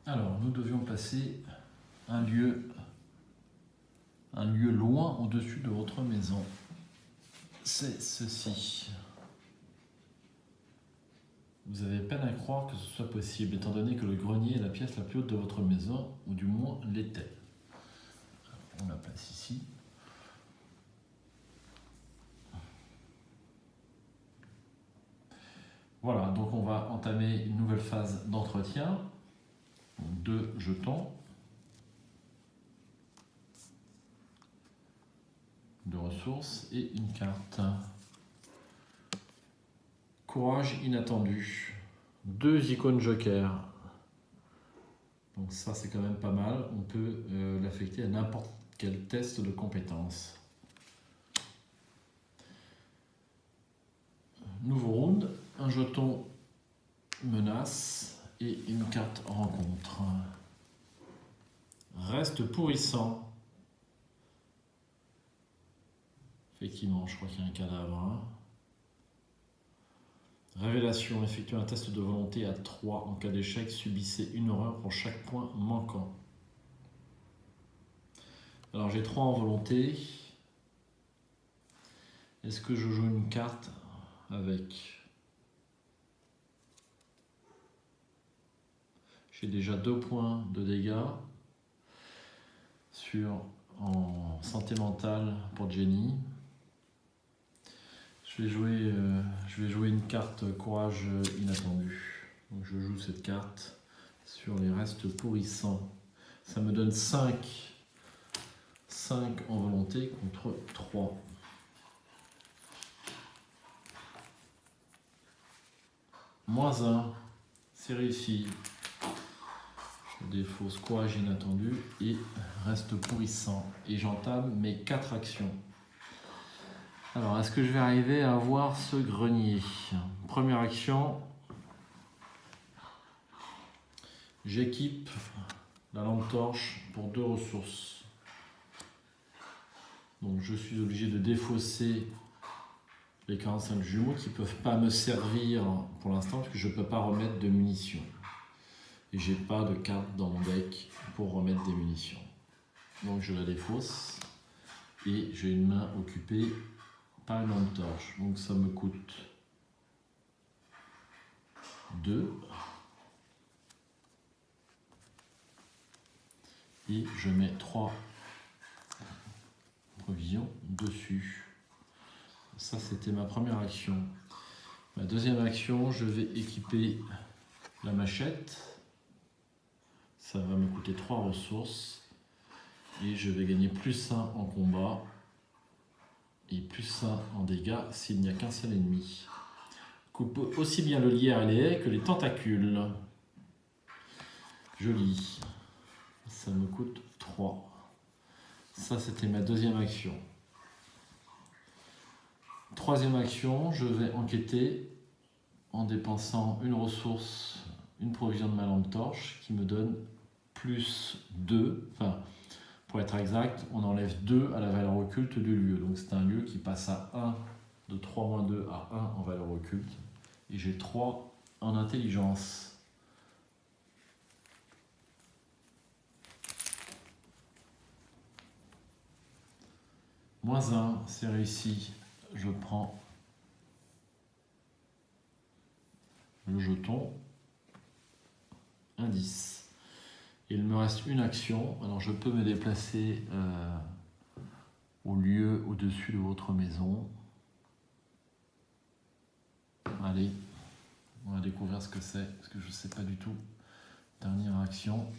Alors, nous devions passer un lieu loin au-dessus de votre maison. C'est ceci. Vous avez peine à croire que ce soit possible, étant donné que le grenier est la pièce la plus haute de votre maison, ou du moins l'était. On la place ici. Voilà, donc on va entamer une nouvelle phase d'entretien. 2 jetons. De ressources et une carte. Courage inattendu. 2 icônes joker. Donc ça c'est quand même pas mal. On peut l'affecter à n'importe quel test de compétence. Nouveau round. Un jeton menace et une carte rencontre. Reste pourrissant. Effectivement, je crois qu'il y a un cadavre. Hein. Révélation, effectuez un test de volonté à 3. En cas d'échec, subissez une horreur pour chaque point manquant. Alors j'ai 3 en volonté. Est-ce que je joue une carte avec? J'ai déjà 2 points de dégâts en santé mentale pour Jenny. Je vais jouer une carte courage inattendu. Donc je joue cette carte sur les restes pourrissants. Ça me donne 5 en volonté contre 3. -1, c'est réussi. Je défausse courage inattendu et reste pourrissant. Et j'entame mes 4 actions. Alors, est-ce que je vais arriver à avoir ce grenier? Première action. J'équipe la lampe torche pour 2 ressources. Donc je suis obligé de défausser les 45 jumeaux qui ne peuvent pas me servir pour l'instant parce que je ne peux pas remettre de munitions. Et j'ai pas de carte dans mon deck pour remettre des munitions. Donc je la défausse et j'ai une main occupée par une lampe torche. Donc ça me coûte 2. Et je mets 3 provisions dessus. Ça c'était ma première action. Ma deuxième action, je vais équiper la machette. Ça va me coûter 3 ressources. Et je vais gagner +1 en combat. Et +1 en dégâts s'il n'y a qu'un seul ennemi. Coupe aussi bien le lierre et les haies que les tentacules. Joli. Ça me coûte 3. Ça c'était ma deuxième action. Troisième action, je vais enquêter en dépensant une ressource, une provision de ma lampe torche qui me donne +2. Enfin, pour être exact, on enlève 2 à la valeur occulte du lieu. Donc c'est un lieu qui passe à 1, de 3-2 à 1 en valeur occulte. Et j'ai 3 en intelligence. -1, c'est réussi. Je prends le jeton. Indice. Il me reste une action. Alors je peux me déplacer au lieu au-dessus de votre maison. Allez, on va découvrir ce que c'est, parce que je ne sais pas du tout. Dernière action.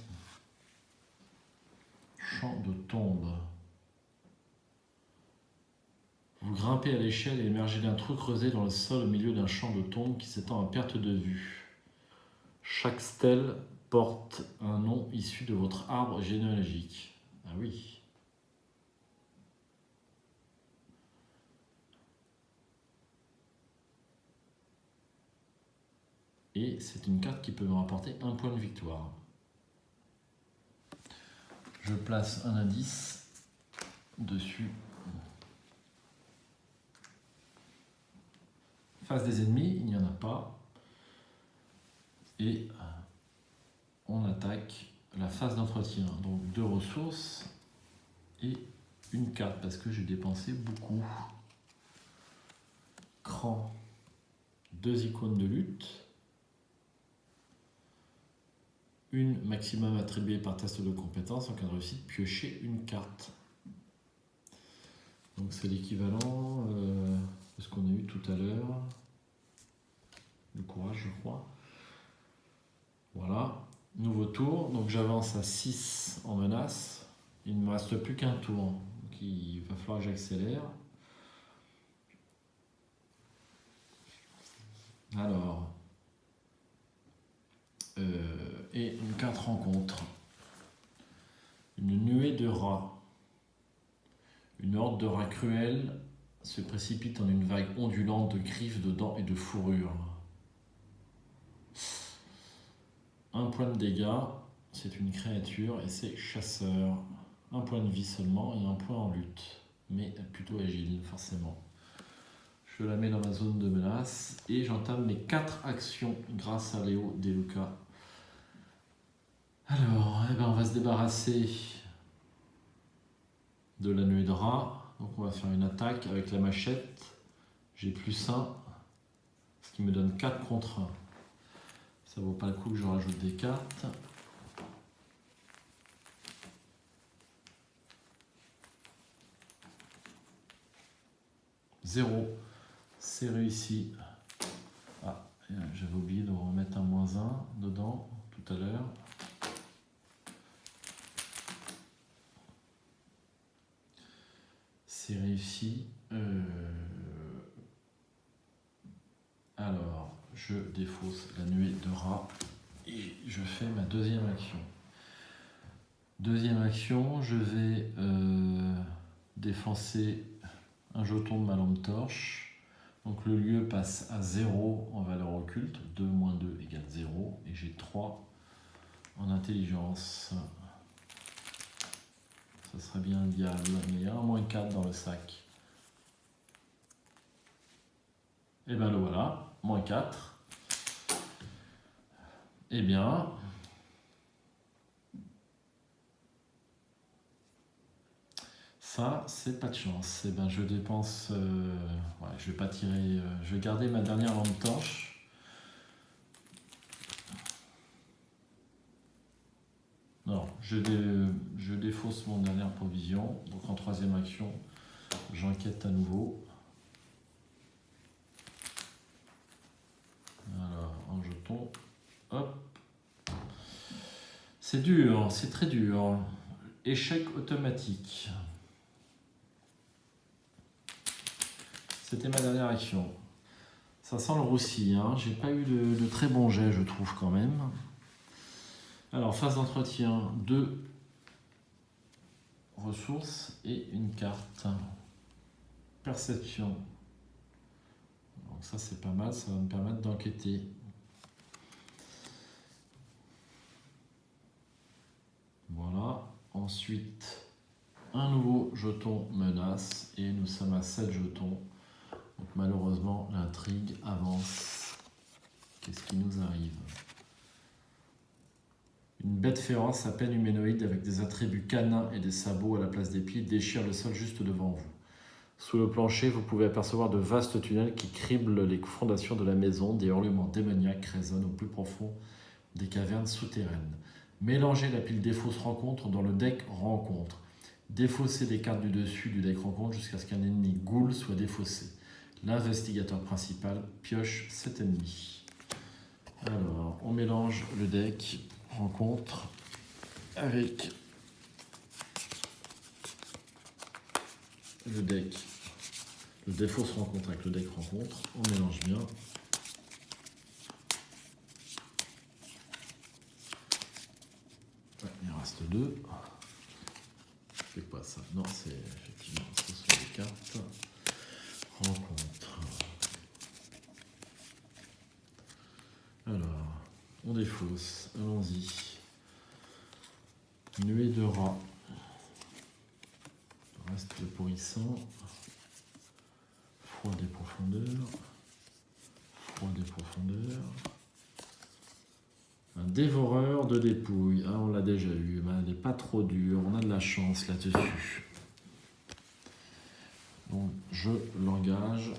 Champ de tombe. Vous grimpez à l'échelle et émergez d'un trou creusé dans le sol au milieu d'un champ de tombe qui s'étend à perte de vue. Chaque stèle porte un nom issu de votre arbre généalogique. Ah oui. Et c'est une carte qui peut me rapporter 1 point de victoire. Je place un indice dessus. Face des ennemis, il n'y en a pas. Et on attaque la phase d'entretien. Donc 2 ressources et une carte parce que j'ai dépensé beaucoup. Cran, 2 icônes de lutte. Une maximum attribuée par test de compétence. En cas de réussite, piocher une carte. Donc c'est l'équivalent de ce qu'on a eu tout à l'heure. Le courage, je crois. Voilà. Nouveau tour. Donc j'avance à 6 en menace. Il ne me reste plus qu'un tour. Donc il va falloir que j'accélère. Alors. Et une carte rencontre. Une nuée de rats. Une horde de rats cruels se précipite en une vague ondulante de griffes, de dents et de fourrures. 1 point de dégâts, c'est une créature et c'est chasseur. 1 point de vie seulement et 1 point en lutte, mais plutôt agile forcément. Je la mets dans ma zone de menace et j'entame mes 4 actions grâce à Léo Deluca. Alors, on va se débarrasser de la nuée de rats. Donc on va faire une attaque avec la machette. J'ai +1, ce qui me donne 4 contre 1. Ça vaut pas le coup que je rajoute des cartes. Zéro, c'est réussi. Ah, j'avais oublié de remettre un -1 dedans tout à l'heure. C'est réussi. Alors, je défausse la nuée de rats et je fais ma deuxième action. Deuxième action, je vais défoncer un jeton de ma lampe torche. Donc le lieu passe à 0 en valeur occulte. 2 moins 2 égale 0. Et j'ai 3 en intelligence. Ça serait bien le diable, mais il y a un -4 dans le sac. Et bien le voilà, -4. Eh bien, ça, c'est pas de chance. Eh ben, je dépense. Ouais, je vais pas tirer. Je vais garder ma dernière lampe torche. Non, je défausse mon dernière provision. Donc en troisième action, j'enquête à nouveau. Alors, en jeton. Hop. C'est dur, c'est très dur. Échec automatique. C'était ma dernière action. Ça sent le roussi, hein. J'ai pas eu de très bons jets, je trouve, quand même. Alors, phase d'entretien, 2 ressources et une carte. Perception. Donc ça, c'est pas mal, ça va me permettre d'enquêter. Voilà. Ensuite, un nouveau jeton menace et nous sommes à 7 jetons. Donc malheureusement, l'intrigue avance. Qu'est-ce qui nous arrive? Une bête féroce à peine humanoïde avec des attributs canins et des sabots à la place des pieds déchire le sol juste devant vous. Sous le plancher, vous pouvez apercevoir de vastes tunnels qui criblent les fondations de la maison. Des hurlements démoniaques résonnent au plus profond des cavernes souterraines. Mélangez la pile défausse rencontre dans le deck rencontre. Défaussez des cartes du dessus du deck rencontre jusqu'à ce qu'un ennemi ghoul soit défaussé. L'investigateur principal pioche cet ennemi. Alors, on mélange le deck rencontre avec le deck. Le défausse rencontre avec le deck rencontre. On mélange bien. Ouais, il en reste 2. C'est quoi ça? Non, c'est effectivement, ce sont les cartes. Rencontre. Alors, on défausse. Allons-y. Nuée de rats. Reste pourrissant. Froid des profondeurs. Froid des profondeurs. Un dévoreur de dépouilles. Ah, on l'a déjà eu, mais elle n'est pas trop dure. On a de la chance là-dessus. Donc, je l'engage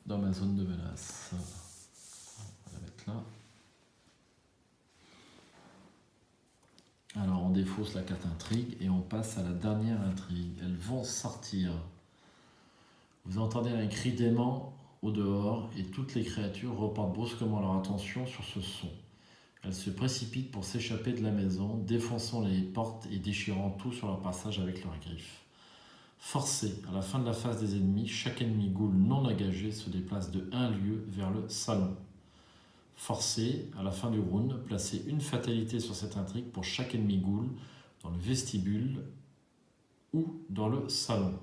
dans ma zone de menace. On va la mettre là. Alors, on défausse la carte intrigue et on passe à la dernière intrigue. Elles vont sortir. Vous entendez un cri d'aimant au dehors et toutes les créatures reportent brusquement leur attention sur ce son. Elles se précipitent pour s'échapper de la maison, défonçant les portes et déchirant tout sur leur passage avec leurs griffes. Forcé, à la fin de la phase des ennemis, chaque ennemi ghoul non engagé se déplace de 1 lieu vers le salon. Forcé, à la fin du round, placez une fatalité sur cette intrigue pour chaque ennemi ghoul dans le vestibule ou dans le salon.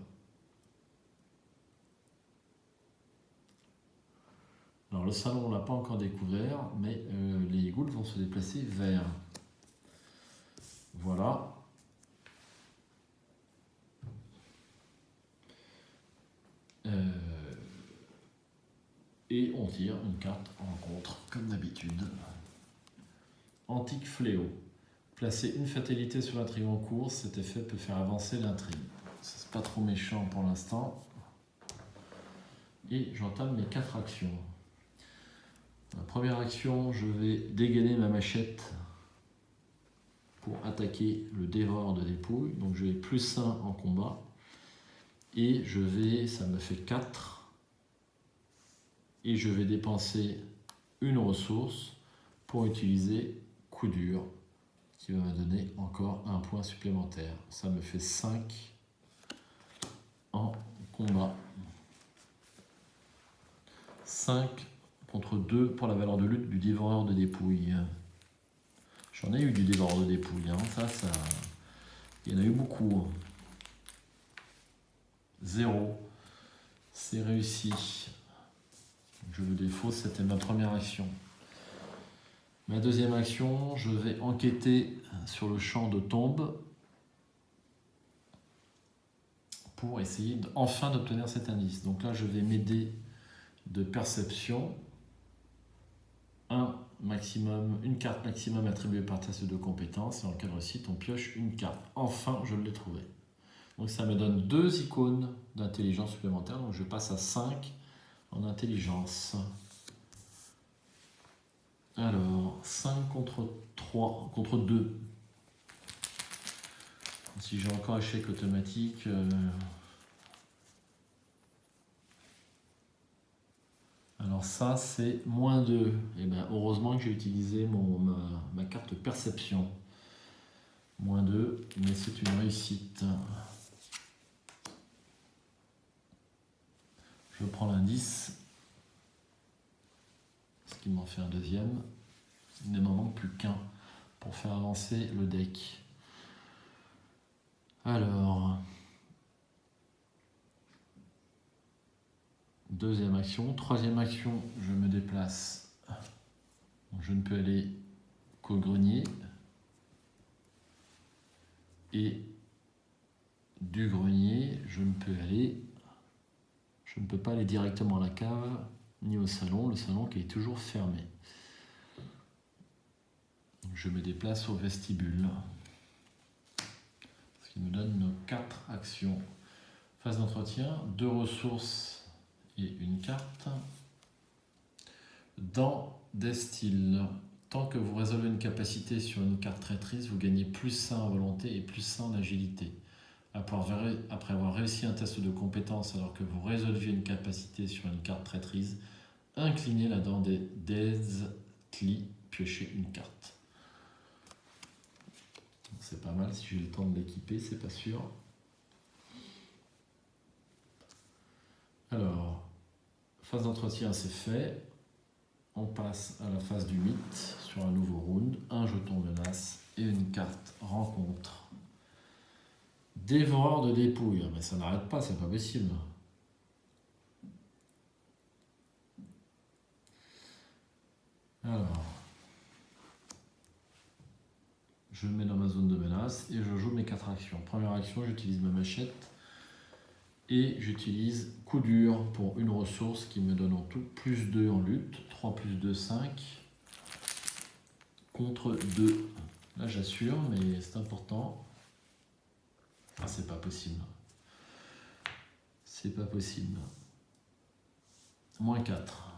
Alors le salon, on ne l'a pas encore découvert, mais les ghouls vont se déplacer vers. Voilà. Et on tire une carte rencontre, comme d'habitude. Antique fléau. Placer une fatalité sur l'intrigue en cours, cet effet peut faire avancer l'intrigue. C'est pas trop méchant pour l'instant. Et j'entame mes 4 actions. La première action, je vais dégainer ma machette pour attaquer le dévoreur de dépouilles. Donc je vais +1 en combat. Et je vais, ça me fait 4. Et je vais dépenser une ressource pour utiliser coup dur, qui va me donner encore un point supplémentaire. Ça me fait 5 en combat. 5 contre 2 pour la valeur de lutte du dévoreur de dépouilles. J'en ai eu du dévoreur de dépouilles, hein. Ça, il y en a eu beaucoup. 0. C'est réussi. Je le défausse, c'était ma première action. Ma deuxième action, je vais enquêter sur le champ de tombe pour essayer enfin d'obtenir cet indice. Donc là, je vais m'aider de perception. Une carte maximum attribuée par test de compétence. Et en cas de réussite, on pioche une carte. Enfin, je l'ai trouvé. Donc ça me donne 2 icônes d'intelligence supplémentaire. Donc je passe à 5 en intelligence. Alors, 5 contre 2. Si j'ai encore échec automatique, alors ça c'est -2. Et bien heureusement que j'ai utilisé ma carte perception. -2, mais c'est une réussite. Je prends l'indice. Ce qui m'en fait un deuxième. Il ne m'en manque plus qu'un pour faire avancer le deck. Alors, deuxième action. Troisième action, je me déplace. Je ne peux aller qu'au grenier. Et du grenier, je ne peux pas aller directement à la cave ni au salon, le salon qui est toujours fermé. Je me déplace au vestibule. Ce qui me donne nos 4 actions. Phase d'entretien, 2 ressources et une carte. Dans des styles, tant que vous résolvez une capacité sur une carte traîtrise, vous gagnez +1 en volonté et +1 en agilité. Après avoir réussi un test de compétence alors que vous résolviez une capacité sur une carte traîtrise, inclinez la dent des Deathly, piochez une carte. C'est pas mal, si j'ai le temps de l'équiper, c'est pas sûr. Alors, phase d'entretien, c'est fait. On passe à la phase du mythe sur un nouveau round. Un jeton menace et une carte rencontre. Dévoreur de dépouilles. Mais ça n'arrête pas, c'est pas possible. Alors, je me mets dans ma zone de menace et je joue mes 4 actions. Première action, j'utilise ma machette et j'utilise coup dur pour une ressource qui me donne en tout +2 en lutte. 3 + 2, 5. contre 2. Là, j'assure, mais c'est important. Ah, c'est pas possible. C'est pas possible. Moins 4.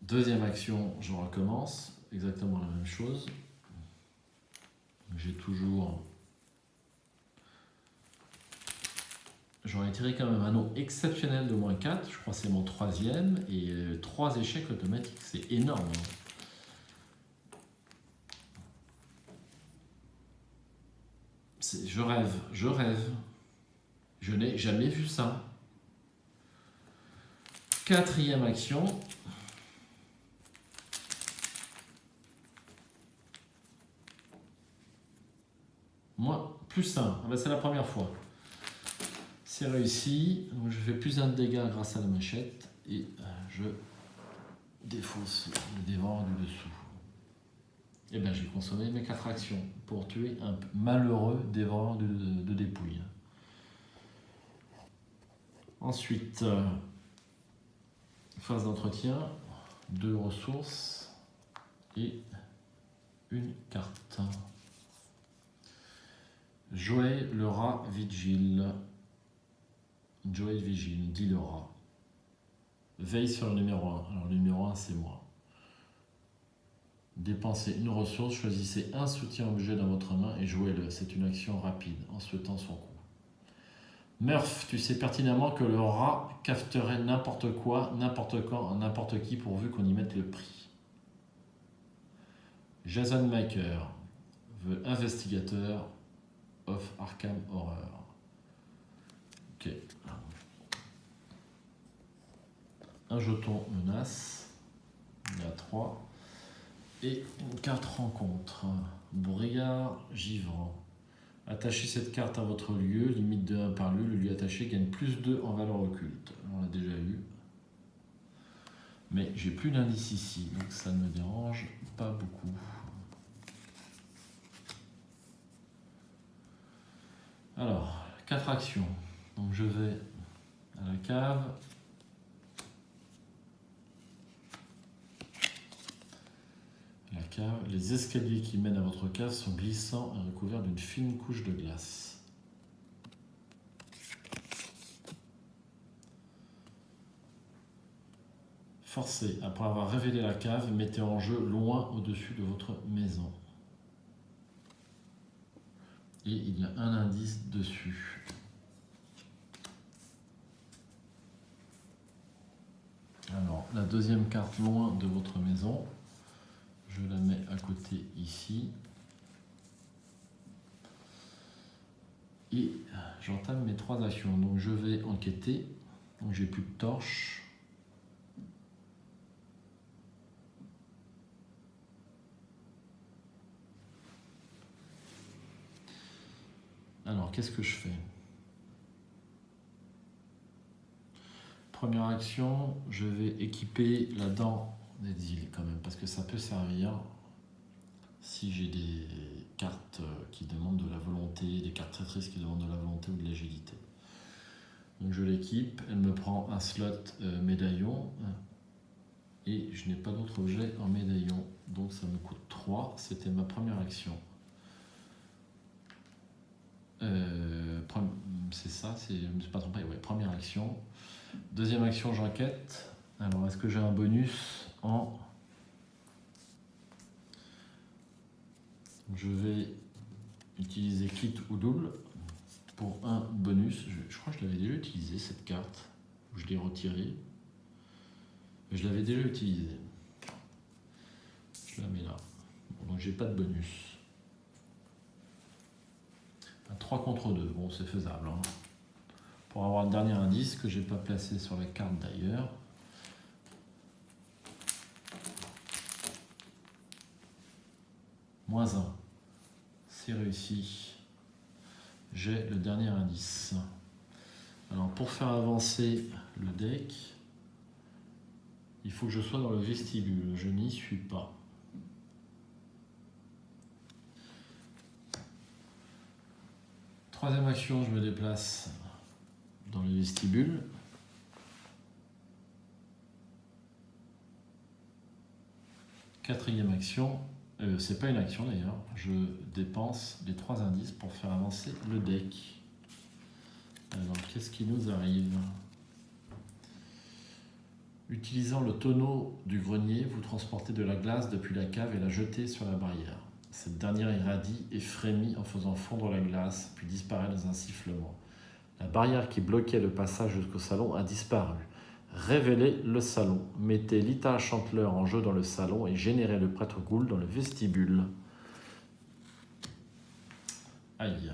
Deuxième action, je recommence. Exactement la même chose. J'ai toujours... J'aurais tiré quand même un nom exceptionnel de moins 4. Je crois que c'est mon troisième. Et 3 échecs automatiques. C'est énorme. Je rêve. Je rêve. Je n'ai jamais vu ça. Quatrième action. Moi, plus 1. Ah ben, c'est la première fois. C'est réussi. Donc, je fais plus 1 de dégâts grâce à la machette. Et je défausse le dévoreur du dessous. Et bien, j'ai consommé mes 4 actions pour tuer un malheureux dévoreur de dépouilles. Ensuite, phase d'entretien, 2 ressources et une carte. Joël le rat vigile. Joël vigile, dit le rat. Veille sur le numéro 1. Alors le numéro 1, c'est moi. Dépensez une ressource, choisissez un soutien-objet dans votre main et jouez-le. C'est une action rapide, en souhaitant son coup. Murph, tu sais pertinemment que le rat cafeterait n'importe quoi, n'importe quand, n'importe qui, pourvu qu'on y mette le prix. Jason Maker, the investigator of Arkham Horror. Ok. Un jeton menace. Il y a 3. Et une carte rencontre. Brouillard givrant. Attachez cette carte à votre lieu, limite de 1 par lieu. Le lieu attaché gagne plus 2 en valeur occulte. On l'a déjà eu. Mais j'ai plus d'indice ici, donc ça ne me dérange pas beaucoup. Alors, 4 actions. Donc je vais à la cave. Les escaliers qui mènent à votre cave sont glissants et recouverts d'une fine couche de glace. Forcez, après avoir révélé la cave, mettez en jeu loin au-dessus de votre maison. Et il y a un indice dessus. Alors, la deuxième carte loin de votre maison. Je la mets à côté ici. Et j'entame mes 3 actions. Donc je vais enquêter. Donc j'ai plus de torche. Alors qu'est-ce que je fais? Première action, je vais équiper la dent des îles quand même, parce que ça peut servir si j'ai des cartes qui demandent de la volonté, des cartes traîtrises qui demandent de la volonté ou de l'agilité. Donc je l'équipe, elle me prend un slot médaillon, et je n'ai pas d'autre objet en médaillon, donc ça me coûte 3, c'était ma première action. C'est ça, je ne me suis pas trompé, ouais, première action. Deuxième action, j'enquête. Alors, est-ce que j'ai un bonus en... Je vais utiliser kit ou double pour un bonus. Je crois que je l'avais déjà utilisé, cette carte. Je l'ai retirée. Je l'avais déjà utilisée. Je la mets là. Bon, donc, j'ai pas de bonus. 3 contre 2, bon, c'est faisable. Hein. Pour avoir le dernier indice que j'ai pas placé sur la carte d'ailleurs. Moins 1. C'est réussi. J'ai le dernier indice. Alors pour faire avancer le deck, il faut que je sois dans le vestibule. Je n'y suis pas. Troisième action, je me déplace dans le vestibule. Quatrième action, c'est pas une action d'ailleurs, je dépense les 3 indices pour faire avancer le deck. Alors, qu'est-ce qui nous arrive? Utilisant le tonneau du grenier, vous transportez de la glace depuis la cave et la jetez sur la barrière. Cette dernière irradie et frémit en faisant fondre la glace, puis disparaît dans un sifflement. La barrière qui bloquait le passage jusqu'au salon a disparu. Révélez le salon. Mettez Lita Chandler en jeu dans le salon et générez le prêtre Gould dans le vestibule. Aïe.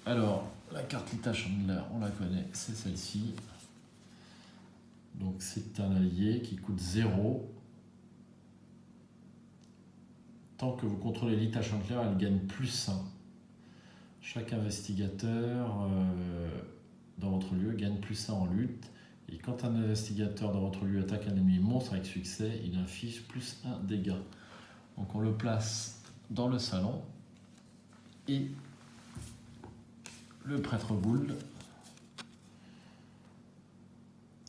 Alors, la carte Lita Chandler, on la connaît, c'est celle-ci. Donc c'est un allié qui coûte 0. Tant que vous contrôlez Lita Chandler, elle gagne +1. Chaque investigateur dans votre lieu gagne +1 en lutte. Et quand un investigateur dans votre lieu attaque un ennemi monstre avec succès, il inflige +1 dégâts. Donc on le place dans le salon. Et le prêtre Gould.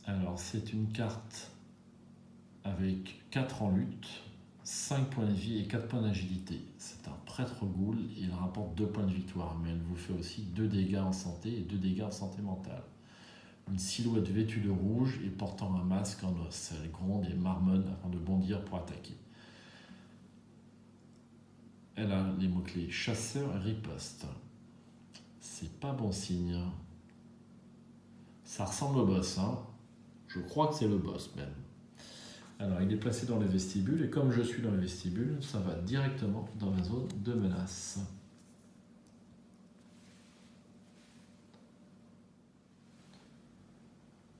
Alors c'est une carte avec 4 en lutte, 5 points de vie et 4 points d'agilité. C'est un prêtre Gould et il rapporte 2 points de victoire, mais elle vous fait aussi 2 dégâts en santé et 2 dégâts en santé mentale. Une silhouette vêtue de rouge et portant un masque en os. Elle gronde et marmonne avant de bondir pour attaquer. Elle a les mots-clés chasseur et riposte. C'est pas bon signe. Ça ressemble au boss, hein. Je crois que c'est le boss même. Alors il est placé dans le vestibule et comme je suis dans le vestibule, ça va directement dans ma zone de menace.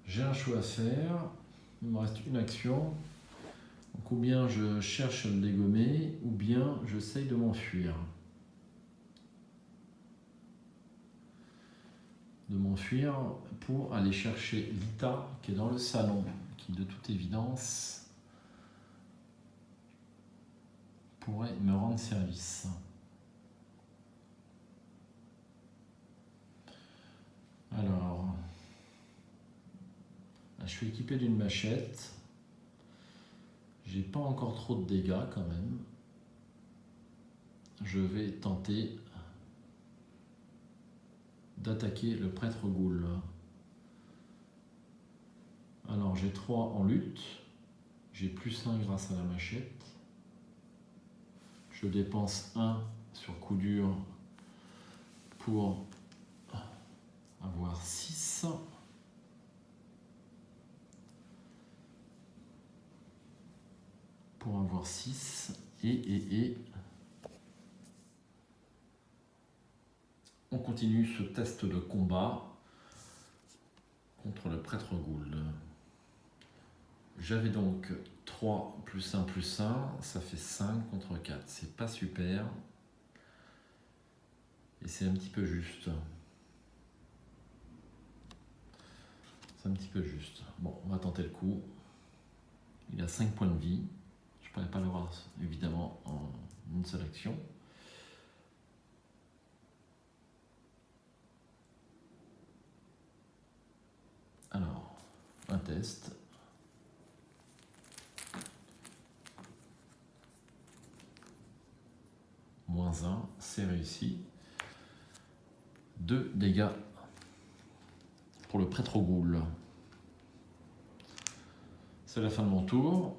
J'ai un choix à faire, il me reste une action. Donc ou bien je cherche à le dégommer, ou bien j'essaye de m'enfuir. Pour aller chercher Lita qui est dans le salon, qui de toute évidence pourrait me rendre service. Alors, là, je suis équipé d'une machette. J'ai pas encore trop de dégâts quand même. Je vais tenter d'attaquer le prêtre Gould. Alors j'ai 3 en lutte, j'ai +1 grâce à la machette. Je dépense 1 sur coup dur pour avoir 6. Pour avoir 6 et on continue ce test de combat contre le prêtre Gould. J'avais donc 3 +1 +1, ça fait 5 contre 4. C'est pas super. Et c'est un petit peu juste. C'est un petit peu juste. Bon, on va tenter le coup. Il a 5 points de vie. Je ne pourrais pas l'avoir évidemment en une seule action. Alors, un test. -1, c'est réussi. 2 dégâts pour le prêtre Gould. C'est la fin de mon tour.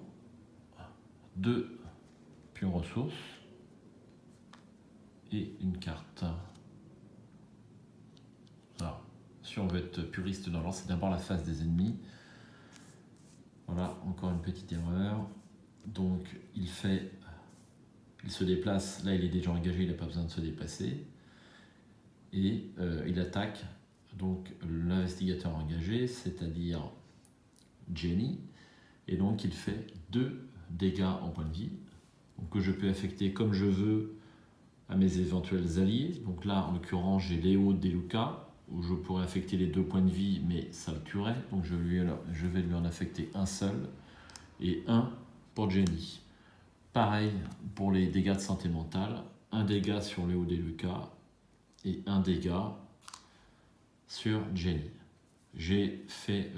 2 pions ressources et une carte. Alors, si on veut être puriste dans l'ordre, c'est d'abord la phase des ennemis. Voilà, encore une petite erreur. Donc il se déplace, là il est déjà engagé, il n'a pas besoin de se déplacer. Et il attaque donc l'investigateur engagé, c'est-à-dire Jenny. Et donc il fait 2 dégâts en point de vie, donc que je peux affecter comme je veux à mes éventuels alliés. Donc là en l'occurrence j'ai Léo De Luca, où je pourrais affecter les 2 points de vie, mais ça le tuerait. Donc je vais lui en affecter un seul, et 1 pour Jenny. Pareil pour les dégâts de santé mentale, 1 dégât sur Léo De Luca et 1 dégât sur Jenny. J'ai fait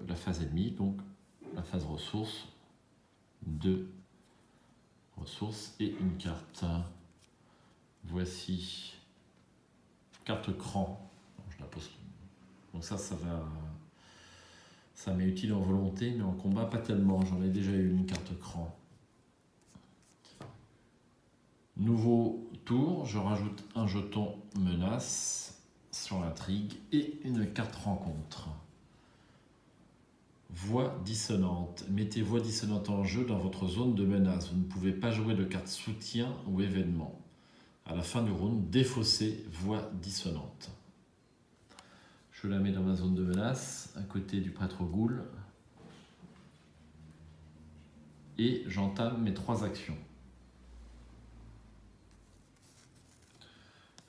la phase ennemie, donc la phase ressources, 2 ressources et une carte. Voici carte cran. Je la pose. Donc ça m'est utile en volonté, mais en combat pas tellement. J'en ai déjà eu une carte cran. Nouveau tour, je rajoute un jeton menace sur l'intrigue et une carte rencontre. Voix dissonante. Mettez voix dissonante en jeu dans votre zone de menace. Vous ne pouvez pas jouer de carte soutien ou événement. À la fin du round, défaussez voix dissonante. Je la mets dans ma zone de menace, à côté du prêtre Ghoul. Et j'entame mes 3 actions.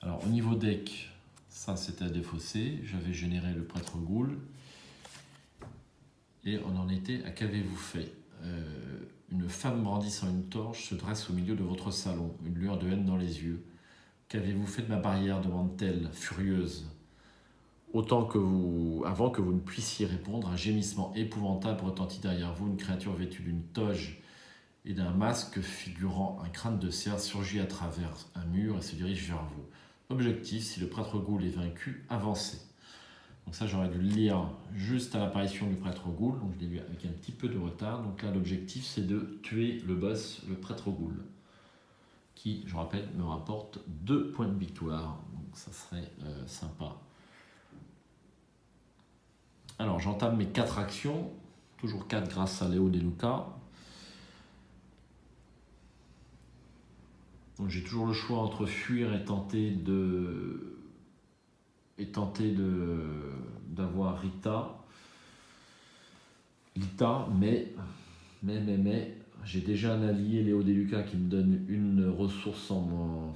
Alors au niveau deck, ça c'était à défausser. J'avais généré le prêtre Ghoul. Et on en était à qu'avez-vous fait? Une femme brandissant une torche se dresse au milieu de votre salon, une lueur de haine dans les yeux. Qu'avez-vous fait de ma barrière? demande-t-elle, furieuse. Avant que vous ne puissiez répondre, un gémissement épouvantable retentit derrière vous. Une créature vêtue d'une toge et d'un masque figurant un crâne de cerf surgit à travers un mur et se dirige vers vous. Objectif, si le prêtre Ghoul est vaincu, avancez. Donc ça, j'aurais dû le lire juste à l'apparition du prêtre Ghoul, donc je l'ai lu avec un petit peu de retard. Donc là, l'objectif, c'est de tuer le boss, le prêtre Ghoul, qui, je rappelle, me rapporte 2 points de victoire. Donc ça serait sympa. Alors, j'entame mes 4 actions, toujours 4 grâce à Léo Deluca. Donc j'ai toujours le choix entre fuir et tenter d'avoir Lita, mais j'ai déjà un allié, Léo Deluca, qui me donne une ressource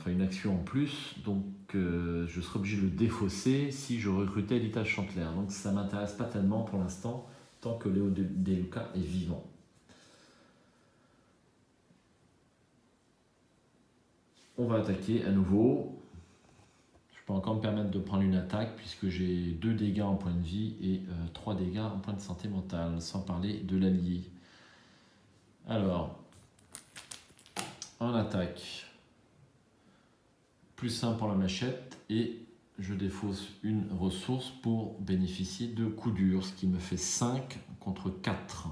une action en plus, donc je serai obligé de le défausser si je recrutais Lita Chantelaire. Donc ça m'intéresse pas tellement pour l'instant, tant que Léo Deluca est vivant. On va attaquer à nouveau. Je peux encore me permettre de prendre une attaque puisque j'ai 2 dégâts en point de vie et 3 dégâts en point de santé mentale, sans parler de l'allié. Alors, en attaque, plus 1 pour la machette et je défausse une ressource pour bénéficier de coups durs, ce qui me fait 5 contre 4.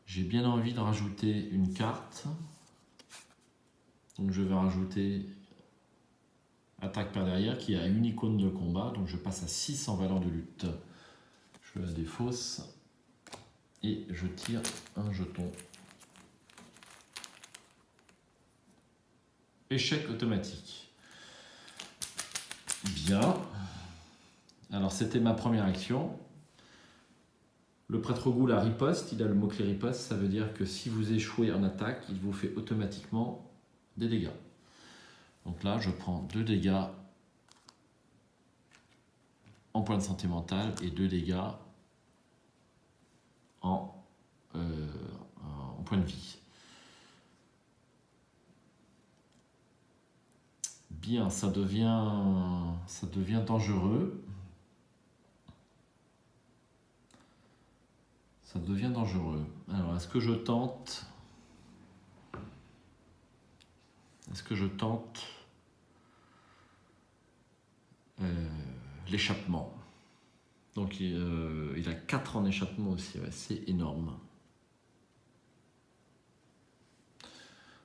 J'ai bien envie de rajouter une carte. Donc je vais rajouter attaque par derrière qui a une icône de combat. Donc je passe à 6 en valeur de lutte. Je la défausse et je tire un jeton. Échec automatique. Bien. Alors c'était ma première action. Le prêtre Ghoul a riposte. Il a le mot-clé riposte. Ça veut dire que si vous échouez en attaque, il vous fait automatiquement des dégâts. Donc là, je prends 2 dégâts en point de santé mentale et 2 dégâts en point de vie. Bien, ça devient dangereux. Ça devient dangereux. Alors, est-ce que je tente l'échappement? Donc il a 4 en échappement aussi, ouais, c'est énorme.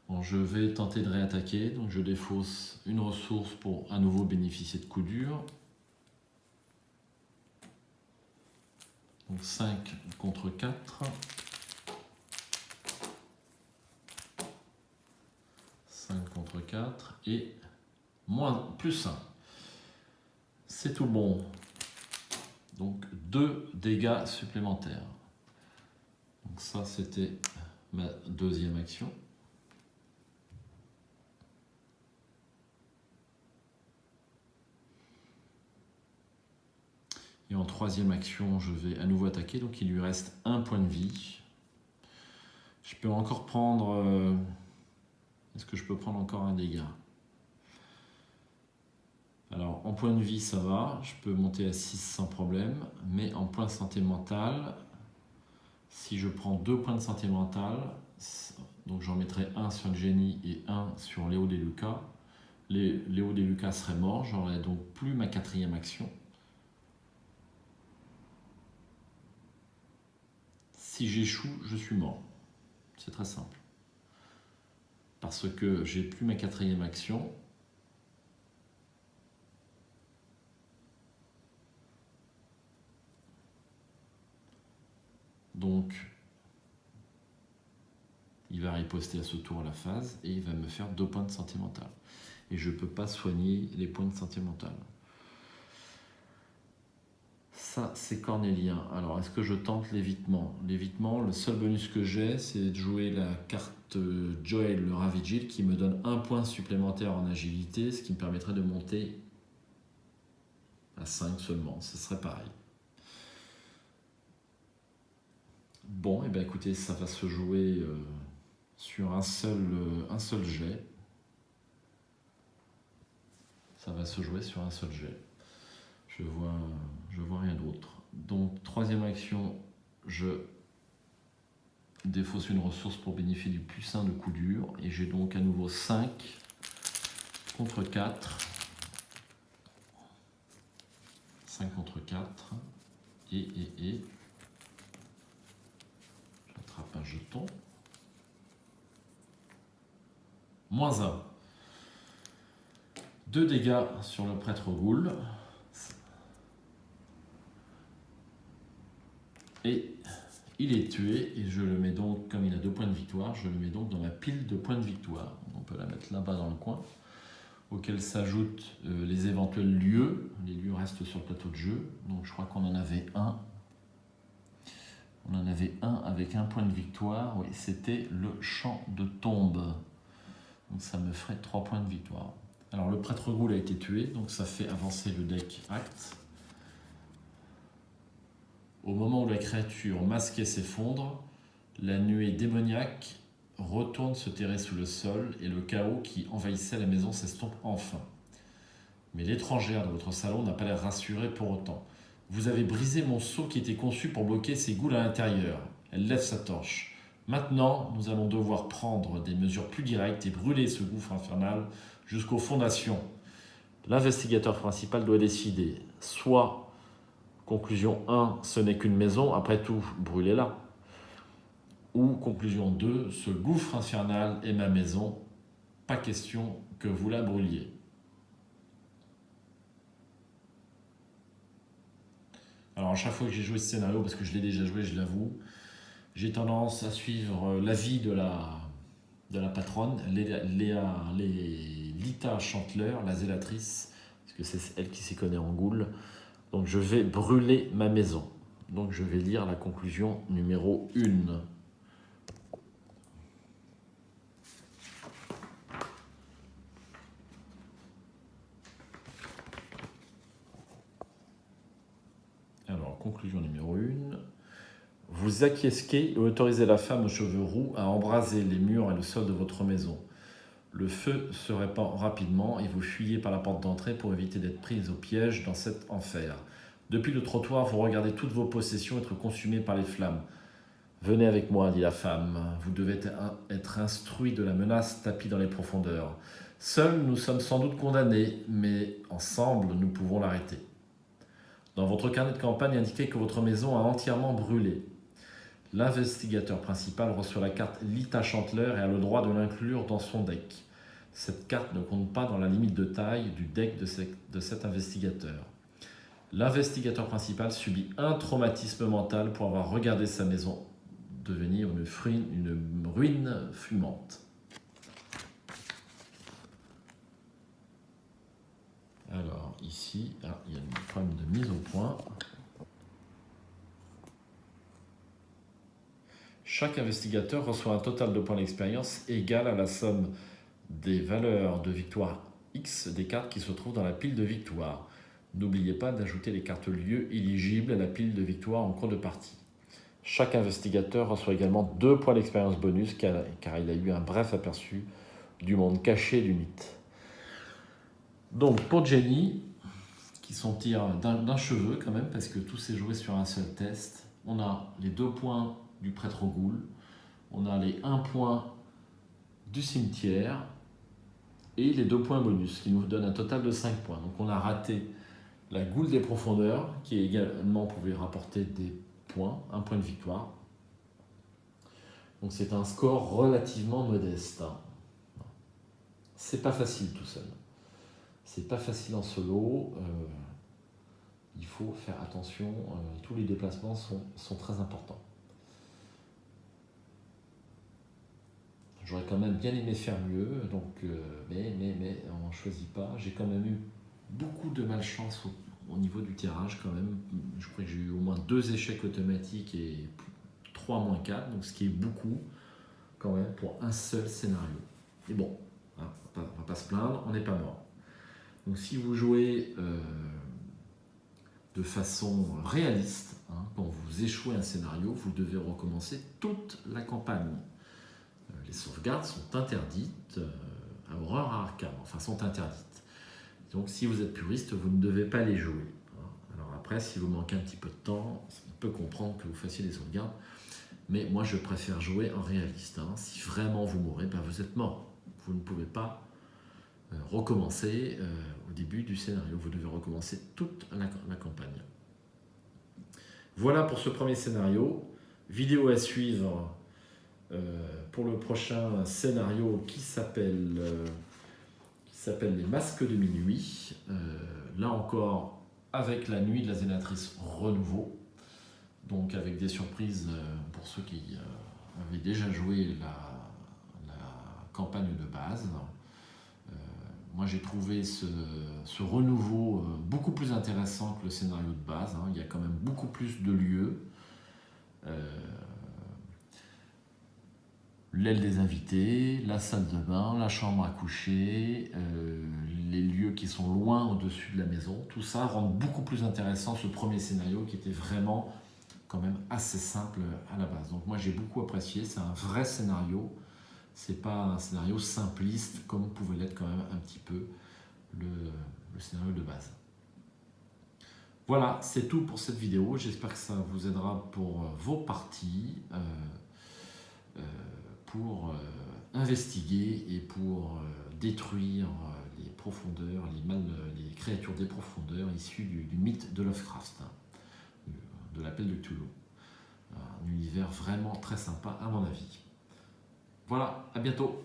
Bon, je vais tenter de réattaquer, donc je défausse une ressource pour à nouveau bénéficier de coups durs. Donc 5 contre 4. 5 contre 4 et plus 1. C'est tout bon. Donc 2 dégâts supplémentaires. Donc ça c'était ma deuxième action. Et en troisième action, je vais à nouveau attaquer. Donc il lui reste 1 point de vie. Je peux encore prendre... Est-ce que je peux prendre encore un dégât? Alors en point de vie ça va, je peux monter à 6 sans problème, mais en point de santé mentale, si je prends 2 points de santé mentale, Donc j'en mettrai un sur Jenny et un sur Léo De Luca. Léo De Luca serait mort, j'aurais donc plus ma 4e action. Si j'échoue, je suis mort. C'est très simple. Parce que j'ai plus ma 4e action. Donc, il va riposter à ce tour à la phase et il va me faire 2 points de sentimental. Et je ne peux pas soigner les points de sentimental. Ça, c'est cornélien. Alors, est-ce que je tente l'évitement? L'évitement, le seul bonus que j'ai, c'est de jouer la carte Joel, le rat vigile, qui me donne 1 point supplémentaire en agilité, ce qui me permettrait de monter à 5 seulement. Ce serait pareil. Bon, et bien écoutez, ça va se jouer sur un seul jet. Ça va se jouer sur un seul jet. Je vois rien d'autre. Donc, 3e action, je défausse une ressource pour bénéficier du +1 de coup dur. Et j'ai donc à nouveau 5 contre 4. 5 contre 4. Et j'attrape un jeton. -1. 2 dégâts sur le prêtre ghoul. Et il est tué, et je le mets donc, comme il a 2 points de victoire, je le mets donc dans la pile de points de victoire. On peut la mettre là-bas dans le coin, auquel s'ajoutent les éventuels lieux. Les lieux restent sur le plateau de jeu, donc je crois qu'on en avait un. On en avait un avec 1 point de victoire, oui, c'était le champ de tombe. Donc ça me ferait 3 points de victoire. Alors le prêtre ghoul a été tué, donc ça fait avancer le deck acte. Au moment où la créature masquée s'effondre, la nuée démoniaque retourne se terrer sous le sol et le chaos qui envahissait la maison s'estompe enfin. Mais l'étrangère de votre salon n'a pas l'air rassurée pour autant. Vous avez brisé mon sceau qui était conçu pour bloquer ces ghouls à l'intérieur. Elle lève sa torche. Maintenant, nous allons devoir prendre des mesures plus directes et brûler ce gouffre infernal jusqu'aux fondations. L'investigateur principal doit décider. Soit, conclusion 1, ce n'est qu'une maison, après tout, brûlez-la. Ou conclusion 2, ce gouffre infernal est ma maison, pas question que vous la brûliez. Alors à chaque fois que j'ai joué ce scénario, parce que je l'ai déjà joué, je l'avoue, j'ai tendance à suivre l'avis de la patronne, Lita Chantler, la zélatrice, parce que c'est elle qui s'y connaît en ghoul. Donc je vais brûler ma maison. Donc je vais lire la conclusion numéro 1. Alors, conclusion numéro 1. Vous acquiesquez et autorisez la femme aux cheveux roux à embraser les murs et le sol de votre maison. Le feu se répand rapidement et vous fuyez par la porte d'entrée pour éviter d'être prise au piège dans cet enfer. Depuis le trottoir, vous regardez toutes vos possessions être consumées par les flammes. Venez avec moi, dit la femme. Vous devez être instruit de la menace tapie dans les profondeurs. Seuls, nous sommes sans doute condamnés, mais ensemble, nous pouvons l'arrêter. Dans votre carnet de campagne, indiquez que votre maison a entièrement brûlé. L'investigateur principal reçoit la carte Lita Chantler et a le droit de l'inclure dans son deck. Cette carte ne compte pas dans la limite de taille du deck de cet investigateur. L'investigateur principal subit un traumatisme mental pour avoir regardé sa maison devenir une ruine fumante. Alors ici, il y a un problème de mise au point. Chaque investigateur reçoit un total de points d'expérience égal à la somme des valeurs de victoire X des cartes qui se trouvent dans la pile de victoire. N'oubliez pas d'ajouter les cartes lieux éligibles à la pile de victoire en cours de partie. Chaque investigateur reçoit également 2 points d'expérience bonus car il a eu un bref aperçu du monde caché du mythe. Donc pour Jenny, qui s'en tire d'un cheveu quand même, parce que tout s'est joué sur un seul test, on a les 2 points du prêtre ghoul, on a les 1 point du cimetière et les 2 points bonus, qui nous donnent un total de 5 points. Donc on a raté la goule des profondeurs, qui également pouvait rapporter des points, 1 point de victoire. Donc c'est un score relativement modeste. C'est pas facile tout seul. C'est pas facile en solo. Il faut faire attention. Tous les déplacements sont très importants. J'aurais quand même bien aimé faire mieux, donc, mais on ne choisit pas. J'ai quand même eu beaucoup de malchance au niveau du tirage quand même. Je crois que j'ai eu au moins 2 échecs automatiques et 3 moins 4, donc ce qui est beaucoup quand même pour un seul scénario. Et bon, hein, on ne va pas se plaindre, on n'est pas mort. Donc si vous jouez de façon réaliste, hein, quand vous échouez un scénario, vous devez recommencer toute la campagne. Les sauvegardes sont interdites à Horreur à Arkham, enfin sont interdites. Donc si vous êtes puriste, vous ne devez pas les jouer. Alors après, si vous manquez un petit peu de temps, on peut comprendre que vous fassiez des sauvegardes, mais moi je préfère jouer en réaliste. Si vraiment vous mourrez, ben vous êtes mort. Vous ne pouvez pas recommencer au début du scénario, vous devez recommencer toute la campagne. Voilà pour ce premier scénario. Vidéo à suivre pour le prochain scénario qui s'appelle Les Masques de Minuit. Là encore, avec la nuit de la Zénatrice renouveau. Donc avec des surprises pour ceux qui avaient déjà joué la campagne de base. Moi j'ai trouvé ce renouveau beaucoup plus intéressant que le scénario de base. Il y a quand même beaucoup plus de lieux. L'aile des invités, la salle de bain, la chambre à coucher, les lieux qui sont loin au-dessus de la maison, tout ça rend beaucoup plus intéressant ce premier scénario qui était vraiment quand même assez simple à la base. Donc moi j'ai beaucoup apprécié, c'est un vrai scénario, c'est pas un scénario simpliste comme pouvait l'être quand même un petit peu le scénario de base. Voilà, c'est tout pour cette vidéo, j'espère que ça vous aidera pour vos parties. Pour investiguer et pour détruire les profondeurs, les créatures des profondeurs issues du mythe de Lovecraft, de l'appel de Cthulhu. Un univers vraiment très sympa à mon avis. Voilà, à bientôt.